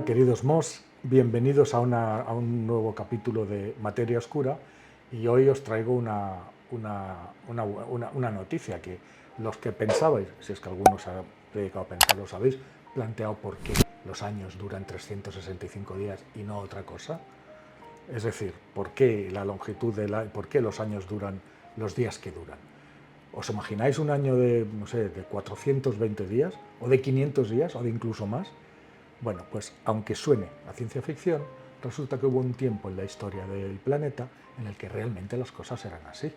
queridos Mos, bienvenidos a un nuevo capítulo de Materia Oscura, y hoy os traigo una noticia que los que pensabais, si es que alguno se ha dedicado a pensar, os habéis planteado por qué los años duran 365 días y no otra cosa. Es decir, por qué por qué los años duran los días que duran. ¿Os imagináis un año de, no sé, de 420 días, o de 500 días, o de incluso más? Bueno, pues aunque suene a ciencia ficción, resulta que hubo un tiempo en la historia del planeta en el que realmente las cosas eran así.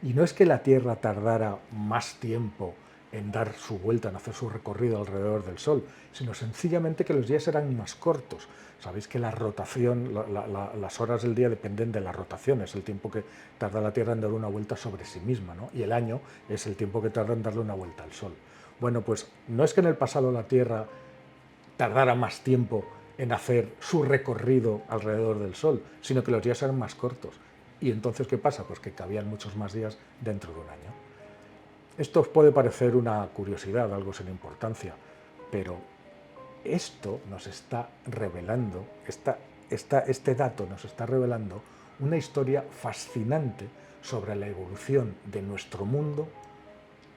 Y no es que la Tierra tardara más tiempo en dar su vuelta, en hacer su recorrido alrededor del Sol, sino sencillamente que los días eran más cortos. Sabéis que la rotación, las horas del día dependen de la rotación, es el tiempo que tarda la Tierra en dar una vuelta sobre sí misma, ¿no? Y el año es el tiempo que tarda en darle una vuelta al Sol. Bueno, pues no es que en el pasado la Tierra tardara más tiempo en hacer su recorrido alrededor del Sol, sino que los días eran más cortos. ¿Y entonces qué pasa? Pues que cabían muchos más días dentro de un año. Esto os puede parecer una curiosidad, algo sin importancia, pero esto nos está revelando, este dato nos está revelando una historia fascinante sobre la evolución de nuestro mundo,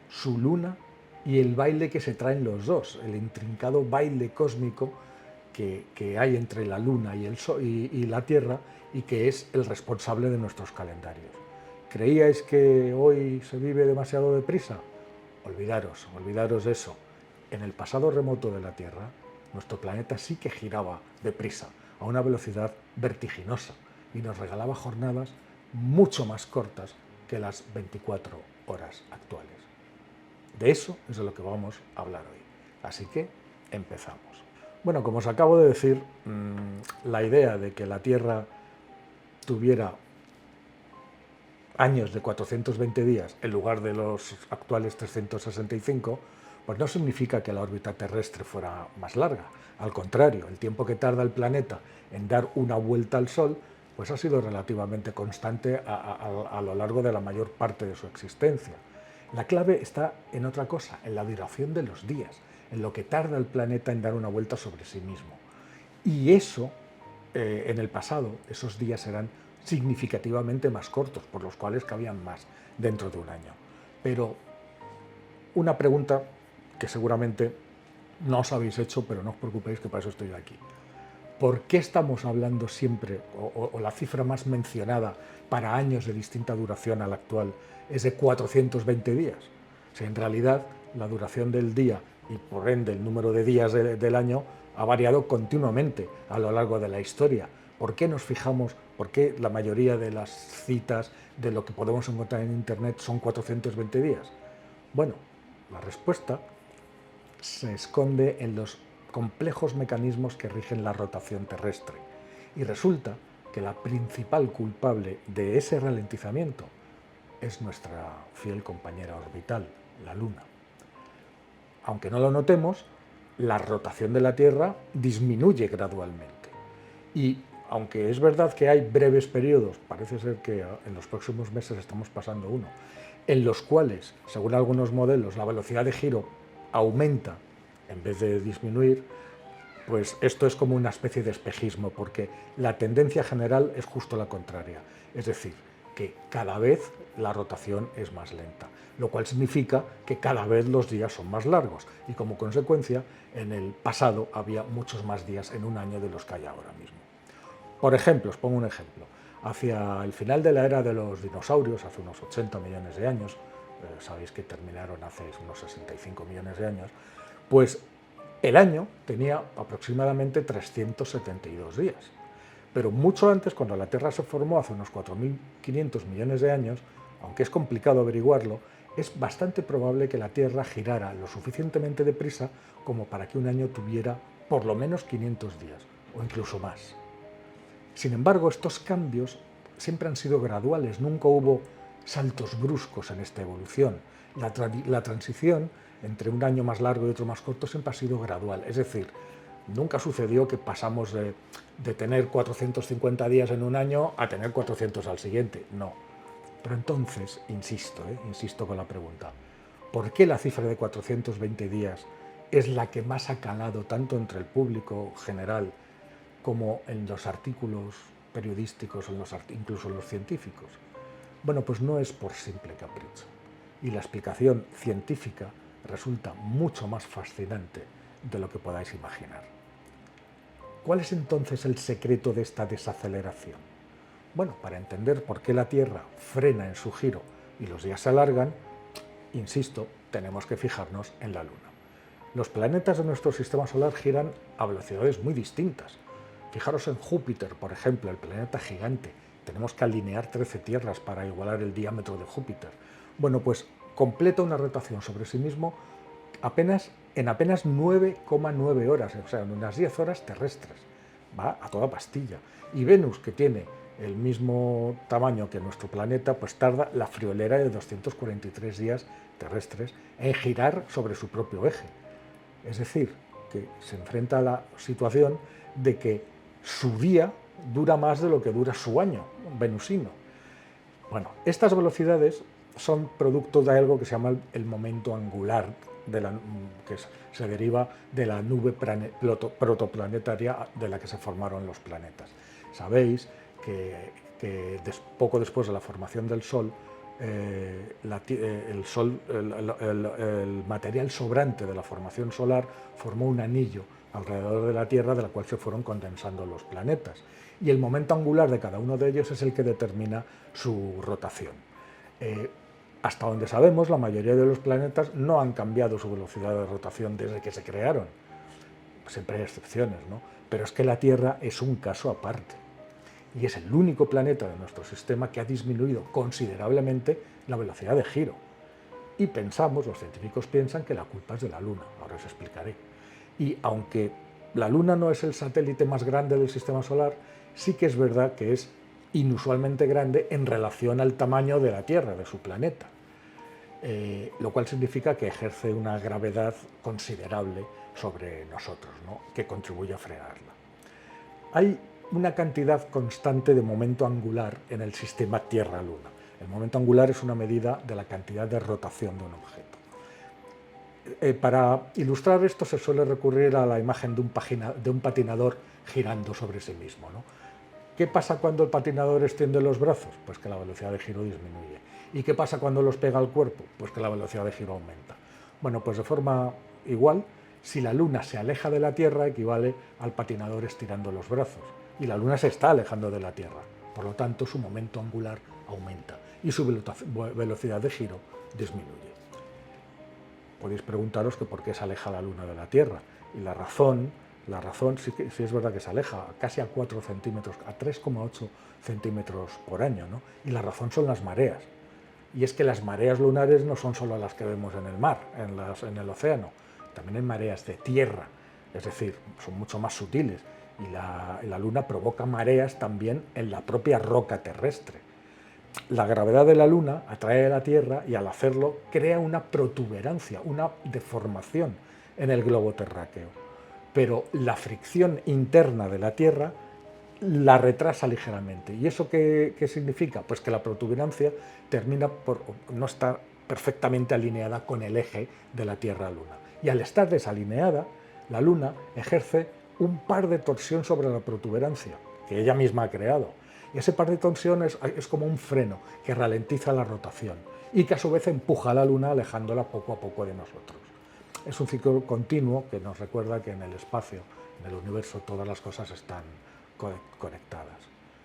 su luna y el baile que se traen los dos, el intrincado baile cósmico que hay entre la luna y, el Sol, y la Tierra, y que es el responsable de nuestros calendarios. ¿Creíais que hoy se vive demasiado deprisa? Olvidaros de eso. En el pasado remoto de la Tierra, nuestro planeta sí que giraba deprisa, a una velocidad vertiginosa, y nos regalaba jornadas mucho más cortas que las 24 horas actuales. De eso es de lo que vamos a hablar hoy. Así que empezamos. Bueno, como os acabo de decir, la idea de que la Tierra tuviera años de 420 días en lugar de los actuales 365, pues no significa que la órbita terrestre fuera más larga. Al contrario, el tiempo que tarda el planeta en dar una vuelta al Sol pues ha sido relativamente constante a lo largo de la mayor parte de su existencia. La clave está en otra cosa, en la duración de los días, en lo que tarda el planeta en dar una vuelta sobre sí mismo. Y eso, en el pasado, esos días eran significativamente más cortos, por los cuales cabían más dentro de un año. Pero una pregunta que seguramente no os habéis hecho, pero no os preocupéis, que para eso estoy aquí. ¿Por qué estamos hablando siempre, o la cifra más mencionada para años de distinta duración a la actual es de 420 días? Si en realidad la duración del día y por ende el número de días del año ha variado continuamente a lo largo de la historia. ¿Por qué nos fijamos, por qué la mayoría de las citas de lo que podemos encontrar en Internet son 420 días? Bueno, la respuesta se esconde en los complejos mecanismos que rigen la rotación terrestre. Y resulta que la principal culpable de ese ralentizamiento es nuestra fiel compañera orbital, la Luna. Aunque no lo notemos, la rotación de la Tierra disminuye gradualmente. Y aunque es verdad que hay breves periodos, parece ser que en los próximos meses estamos pasando uno, en los cuales, según algunos modelos, la velocidad de giro aumenta en vez de disminuir, pues esto es como una especie de espejismo, porque la tendencia general es justo la contraria. Es decir, que cada vez la rotación es más lenta, lo cual significa que cada vez los días son más largos, y como consecuencia, en el pasado había muchos más días en un año de los que hay ahora mismo. Por ejemplo, os pongo un ejemplo. Hacia el final de la era de los dinosaurios, hace unos 80 millones de años, sabéis que terminaron hace unos 65 millones de años, pues el año tenía aproximadamente 372 días. Pero mucho antes, cuando la Tierra se formó hace unos 4.500 millones de años, aunque es complicado averiguarlo, es bastante probable que la Tierra girara lo suficientemente deprisa como para que un año tuviera por lo menos 500 días, o incluso más. Sin embargo, estos cambios siempre han sido graduales, nunca hubo saltos bruscos en esta evolución. La transición entre un año más largo y otro más corto siempre ha sido gradual, es decir, nunca sucedió que pasamos de tener 450 días en un año a tener 400 al siguiente, no. Pero entonces, insisto con la pregunta, ¿por qué la cifra de 420 días es la que más ha calado tanto entre el público general como en los artículos periodísticos, incluso en los científicos? Bueno, pues no es por simple capricho. Y la explicación científica resulta mucho más fascinante de lo que podáis imaginar. ¿Cuál es entonces el secreto de esta desaceleración? Bueno, para entender por qué la Tierra frena en su giro y los días se alargan, insisto, tenemos que fijarnos en la Luna. Los planetas de nuestro sistema solar giran a velocidades muy distintas. Fijaros en Júpiter, por ejemplo, el planeta gigante. Tenemos que alinear 13 tierras para igualar el diámetro de Júpiter. Bueno, pues completa una rotación sobre sí mismo en apenas 9,9 horas, o sea, en unas 10 horas terrestres. Va a toda pastilla. Y Venus, que tiene el mismo tamaño que nuestro planeta, pues tarda la friolera de 243 días terrestres en girar sobre su propio eje. Es decir, que se enfrenta a la situación de que su día dura más de lo que dura su año venusino. Bueno, estas velocidades son producto de algo que se llama el momento angular, que se deriva de la nube protoplanetaria de la que se formaron los planetas. Sabéis que poco después de la formación del Sol, el material sobrante de la formación solar formó un anillo alrededor de la Tierra, de la cual se fueron condensando los planetas. Y el momento angular de cada uno de ellos es el que determina su rotación. Hasta donde sabemos, la mayoría de los planetas no han cambiado su velocidad de rotación desde que se crearon. Siempre hay excepciones, ¿no? Pero es que la Tierra es un caso aparte. Y es el único planeta de nuestro sistema que ha disminuido considerablemente la velocidad de giro. Y los científicos piensan que la culpa es de la Luna, ahora os explicaré. Y aunque la Luna no es el satélite más grande del sistema solar, sí que es verdad que es inusualmente grande en relación al tamaño de la Tierra, de su planeta. Lo cual significa que ejerce una gravedad considerable sobre nosotros, ¿no? Que contribuye a frenarla. Hay una cantidad constante de momento angular en el sistema Tierra-Luna. El momento angular es una medida de la cantidad de rotación de un objeto. Para ilustrar esto se suele recurrir a la imagen de un patinador girando sobre sí mismo, ¿no? ¿Qué pasa cuando el patinador extiende los brazos? Pues que la velocidad de giro disminuye. ¿Y qué pasa cuando los pega al cuerpo? Pues que la velocidad de giro aumenta. Bueno, pues de forma igual, si la Luna se aleja de la Tierra, equivale al patinador estirando los brazos. Y la Luna se está alejando de la Tierra. Por lo tanto, su momento angular aumenta y su velocidad de giro disminuye. Podéis preguntaros que por qué se aleja la Luna de la Tierra. Y la razón sí es verdad que se aleja casi a 4 centímetros, a 3,8 centímetros por año, ¿no? Y la razón son las mareas. Y es que las mareas lunares no son solo las que vemos en el mar, en el océano. También hay mareas de tierra, es decir, son mucho más sutiles. Y la Luna provoca mareas también en la propia roca terrestre. La gravedad de la Luna atrae a la Tierra y al hacerlo crea una protuberancia, una deformación en el globo terráqueo. Pero la fricción interna de la Tierra la retrasa ligeramente. ¿Y eso qué significa? Pues que la protuberancia termina por no estar perfectamente alineada con el eje de la Tierra-Luna. Y al estar desalineada, la Luna ejerce un par de torsión sobre la protuberancia, que ella misma ha creado. Y ese par de torsión es como un freno que ralentiza la rotación y que a su vez empuja a la Luna alejándola poco a poco de nosotros. Es un ciclo continuo que nos recuerda que en el espacio, en el universo, todas las cosas están conectadas.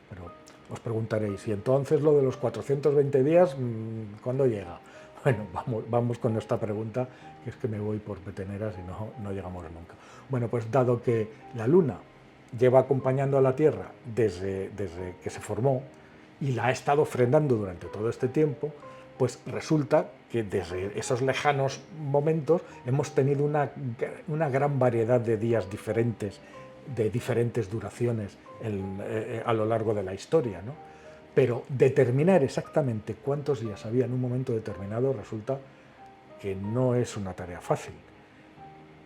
Pero os preguntaréis, ¿y entonces lo de los 420 días, cuándo llega? Bueno, vamos con esta pregunta, que es que me voy por peteneras y no llegamos nunca. Bueno, pues dado que la Luna lleva acompañando a la Tierra desde que se formó y la ha estado frenando durante todo este tiempo, pues resulta que desde esos lejanos momentos hemos tenido una gran variedad de días diferentes, de diferentes duraciones a lo largo de la historia, ¿no? Pero determinar exactamente cuántos días había en un momento determinado resulta que no es una tarea fácil.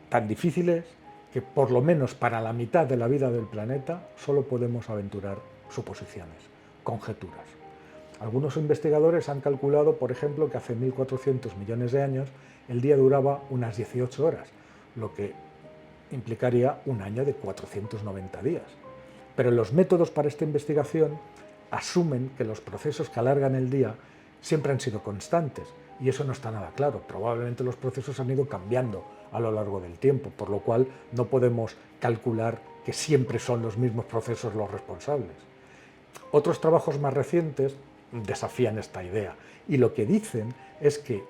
Tan difícil es que por lo menos para la mitad de la vida del planeta solo podemos aventurar suposiciones, conjeturas. Algunos investigadores han calculado, por ejemplo, que hace 1.400 millones de años el día duraba unas 18 horas, lo que implicaría un año de 490 días. Pero los métodos para esta investigación asumen que los procesos que alargan el día siempre han sido constantes, y eso no está nada claro. Probablemente los procesos han ido cambiando a lo largo del tiempo, por lo cual no podemos calcular que siempre son los mismos procesos los responsables. Otros trabajos más recientes desafían esta idea, y lo que dicen es que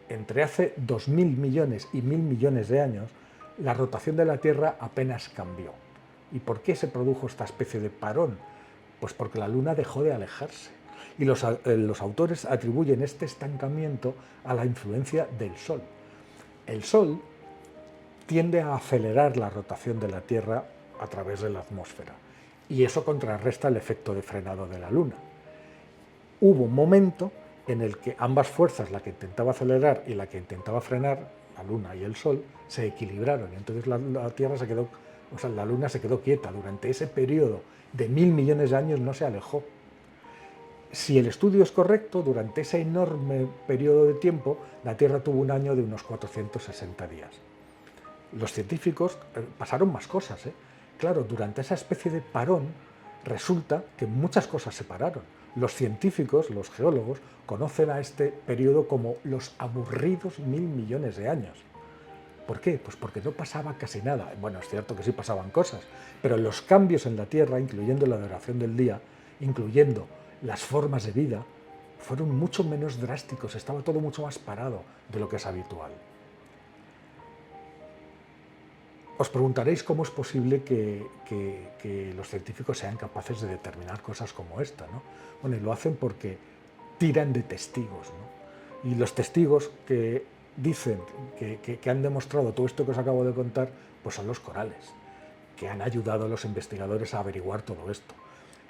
entre hace 2.000 millones y 1.000 millones de años, la rotación de la Tierra apenas cambió. ¿Y por qué se produjo esta especie de parón? Pues porque la Luna dejó de alejarse. Y los autores atribuyen este estancamiento a la influencia del Sol. El Sol tiende a acelerar la rotación de la Tierra a través de la atmósfera, y eso contrarresta el efecto de frenado de la Luna. Hubo un momento en el que ambas fuerzas, la que intentaba acelerar y la que intentaba frenar, la Luna y el Sol, se equilibraron, y entonces la Tierra se quedó, o sea, la Luna se quedó quieta. Durante ese periodo de 1.000 millones de años no se alejó. Si el estudio es correcto, durante ese enorme periodo de tiempo, la Tierra tuvo un año de unos 460 días. Los científicos pasaron más cosas, ¿eh? Claro, durante esa especie de parón resulta que muchas cosas se pararon. Los científicos, los geólogos, conocen a este periodo como los aburridos 1.000 millones de años. ¿Por qué? Pues porque no pasaba casi nada. Bueno, es cierto que sí pasaban cosas, pero los cambios en la Tierra, incluyendo la duración del día, incluyendo las formas de vida, fueron mucho menos drásticos, estaba todo mucho más parado de lo que es habitual. Os preguntaréis cómo es posible que los científicos sean capaces de determinar cosas como esta, ¿no? Bueno, y lo hacen porque tiran de testigos, ¿no? Y los testigos que dicen que han demostrado todo esto que os acabo de contar, pues son los corales, que han ayudado a los investigadores a averiguar todo esto.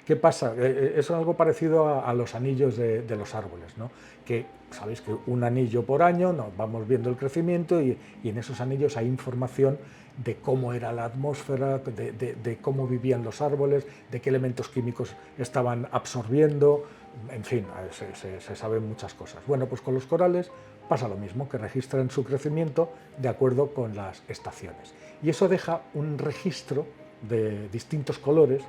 ¿Qué pasa? Es algo parecido a los anillos de los árboles, ¿no? Que sabéis que un anillo por año nos vamos viendo el crecimiento, y en esos anillos hay información de cómo era la atmósfera, de cómo vivían los árboles, de qué elementos químicos estaban absorbiendo, en fin, se saben muchas cosas. Bueno, pues con los corales pasa lo mismo, que registran su crecimiento de acuerdo con las estaciones. Y eso deja un registro de distintos colores,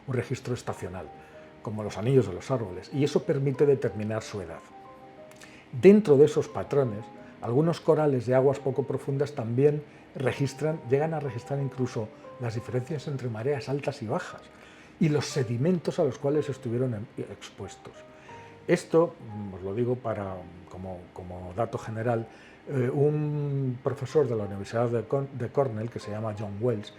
un registro estacional, como los anillos de los árboles, y eso permite determinar su edad. Dentro de esos patrones, algunos corales de aguas poco profundas también llegan a registrar incluso las diferencias entre mareas altas y bajas y los sedimentos a los cuales estuvieron expuestos. Esto, os lo digo como dato general, un profesor de la Universidad de Cornell, que se llama John Wells,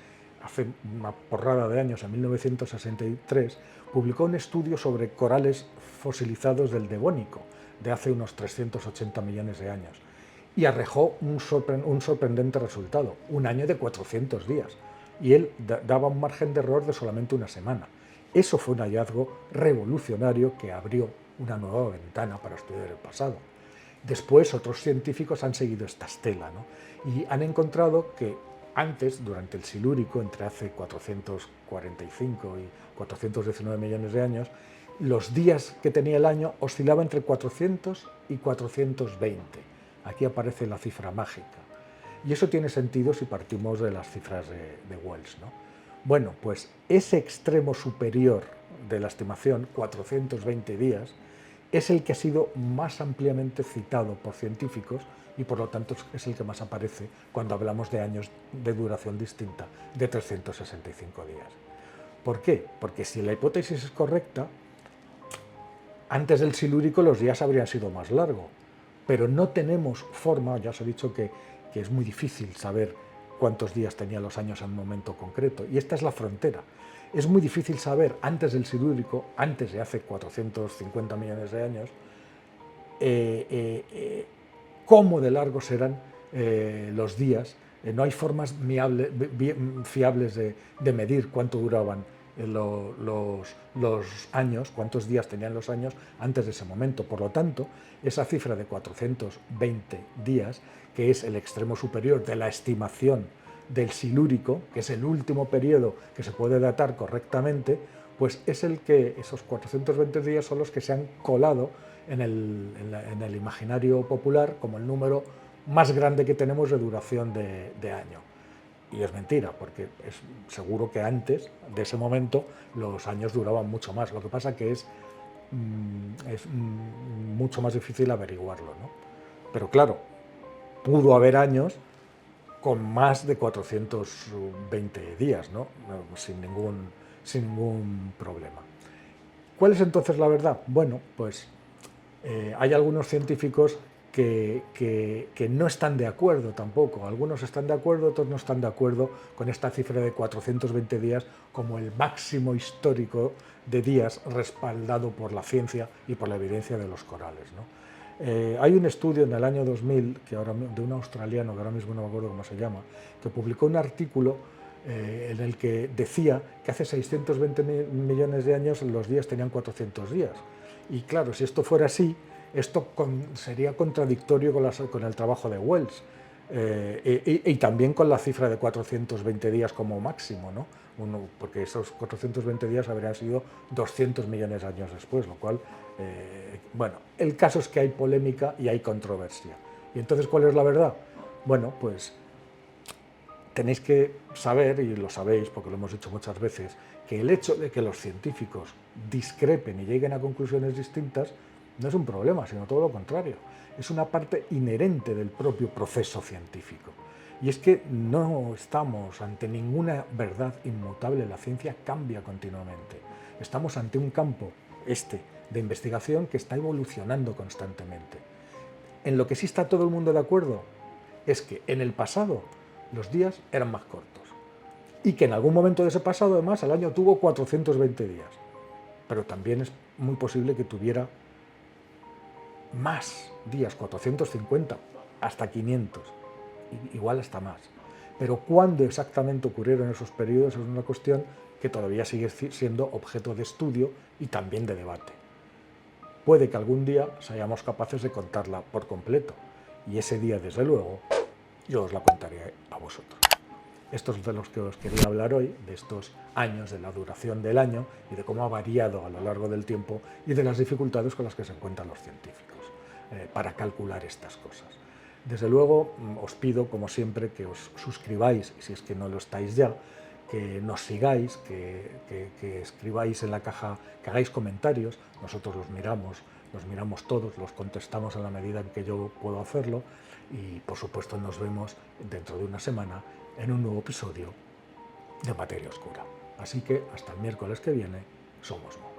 hace una porrada de años, en 1963, publicó un estudio sobre corales fosilizados del Devónico, de hace unos 380 millones de años, y arrojó un sorprendente resultado, un año de 400 días, y él daba un margen de error de solamente una semana. Eso fue un hallazgo revolucionario que abrió una nueva ventana para estudiar el pasado. Después otros científicos han seguido esta estela, ¿no? Y han encontrado que antes, durante el Silúrico, entre hace 445 y 419 millones de años, los días que tenía el año oscilaban entre 400 y 420. Aquí aparece la cifra mágica. Y eso tiene sentido si partimos de las cifras de Wells, ¿no? Bueno, pues ese extremo superior de la estimación, 420 días, es el que ha sido más ampliamente citado por científicos, y por lo tanto es el que más aparece cuando hablamos de años de duración distinta, de 365 días. ¿Por qué? Porque si la hipótesis es correcta, antes del Silúrico los días habrían sido más largos, pero no tenemos forma, ya os he dicho que es muy difícil saber cuántos días tenían los años en un momento concreto, y esta es la frontera. Es muy difícil saber antes del Silúrico, antes de hace 450 millones de años, cómo de largos eran los días. No hay formas fiables de medir cuánto duraban los años, cuántos días tenían los años antes de ese momento. Por lo tanto, esa cifra de 420 días, que es el extremo superior de la estimación del Silúrico, que es el último periodo que se puede datar correctamente, pues es el que esos 420 días son los que se han colado en el imaginario popular como el número más grande que tenemos de duración de año. Y es mentira, porque es seguro que antes de ese momento los años duraban mucho más. Lo que pasa que es mucho más difícil averiguarlo, ¿no? Pero claro, pudo haber años con más de 420 días, ¿no? Sin ningún problema. ¿Cuál es entonces la verdad? Bueno, pues hay algunos científicos que no están de acuerdo tampoco. Algunos están de acuerdo, otros no están de acuerdo con esta cifra de 420 días como el máximo histórico de días respaldado por la ciencia y por la evidencia de los corales, ¿no? Hay un estudio en el año 2000 de un australiano, que ahora mismo no me acuerdo cómo se llama, que publicó un artículo en el que decía que hace 620 millones de años los días tenían 400 días. Y claro, si esto fuera así, esto sería contradictorio con el trabajo de Wells y también con la cifra de 420 días como máximo, ¿no? Porque esos 420 días habrían sido 200 millones de años después, lo cual, bueno, el caso es que hay polémica y hay controversia. ¿Y entonces cuál es la verdad? Bueno, pues tenéis que saber, y lo sabéis porque lo hemos dicho muchas veces, que el hecho de que los científicos discrepen y lleguen a conclusiones distintas no es un problema, sino todo lo contrario. Es una parte inherente del propio proceso científico. Y es que no estamos ante ninguna verdad inmutable, la ciencia cambia continuamente. Estamos ante un campo, de investigación que está evolucionando constantemente. En lo que sí está todo el mundo de acuerdo es que en el pasado los días eran más cortos y que en algún momento de ese pasado, además, el año tuvo 420 días. Pero también es muy posible que tuviera más días, 450, hasta 500, igual hasta más. Pero cuándo exactamente ocurrieron esos periodos es una cuestión que todavía sigue siendo objeto de estudio y también de debate. Puede que algún día seamos capaces de contarla por completo, y ese día, desde luego, yo os la contaré a vosotros. Estos es de los que os quería hablar hoy, de estos años, de la duración del año y de cómo ha variado a lo largo del tiempo y de las dificultades con las que se encuentran los científicos para calcular estas cosas. Desde luego, os pido, como siempre, que os suscribáis, si es que no lo estáis ya, que nos sigáis, que escribáis en la caja, que hagáis comentarios, nosotros los miramos todos, los contestamos en la medida en que yo puedo hacerlo y, por supuesto, nos vemos dentro de una semana en un nuevo episodio de Materia Oscura. Así que hasta el miércoles que viene, somos Mo.